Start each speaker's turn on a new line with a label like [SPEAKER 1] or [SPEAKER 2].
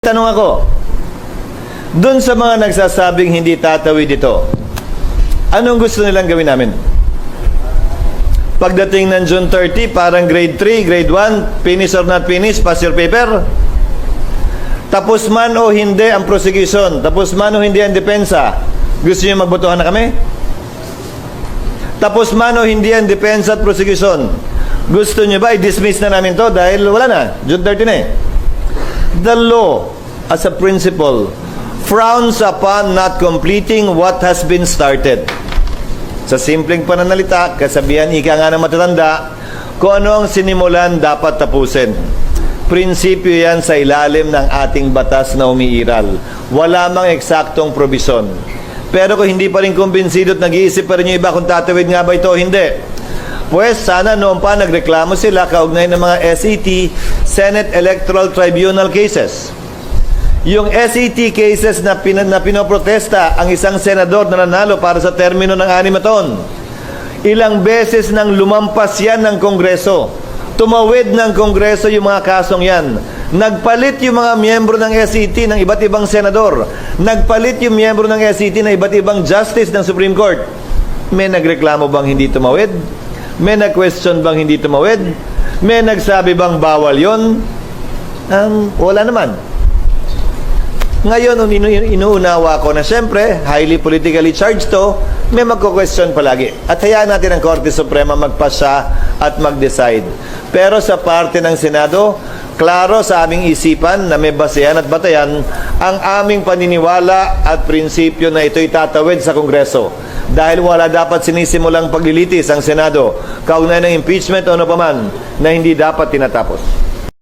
[SPEAKER 1] Tanong ako, dun sa mga nagsasabing hindi tatawid ito, anong gusto nilang gawin namin? Pagdating ng June 30, parang grade 3, grade 1, finish or not finish, pass your paper. Tapos man o hindi ang prosecution, tapos man o hindi ang depensa, gusto niyo magbotohan na kami? Tapos man o hindi ang depensa at prosecution, gusto niyo ba i-dismiss na namin to dahil wala na, June 30 na eh. The law, as a principle, frowns upon not completing what has been started. Sa simpleng pananalita, kasabihan ika nga ng matatanda, kung ano ang sinimulan dapat tapusin. Prinsipyo yan sa ilalim ng ating batas na umiiral. Wala mang eksaktong probisyon. Pero kung hindi pa rin kumbinsido at nag-iisip pa rin yung iba kung tatawid nga ba ito o hindi, pues sana noon pa nagreklamo sila kaugnay ng mga SET, Senate Electoral Tribunal cases. Yung SET cases na pinoprotesta ang isang senador na nanalo para sa termino ng 6 na taon. Ilang beses nang lumampas yan ng Kongreso. Tumawid ng Kongreso yung mga kasong yan. Nagpalit yung mga miyembro ng SET ng iba't ibang senador. Nagpalit yung miyembro ng SET ng iba't ibang justice ng Supreme Court. May nagreklamo bang hindi tumawid? May nag-question bang hindi tumawid? May nagsabi bang bawal yon? Wala naman. Ngayon, inuunawa ko na siyempre, highly politically charged to, may magko-question palagi. At hayaan natin ang Korte Suprema magpasya at mag-decide. Pero sa parte ng Senado, klaro sa aming isipan na may basehan at batayan ang aming paniniwala at prinsipyo na ito'y tatawid sa Kongreso. Dahil wala dapat sinisimulang paglilitis ang Senado kaugnay ng impeachment o ano paman na hindi dapat tinatapos.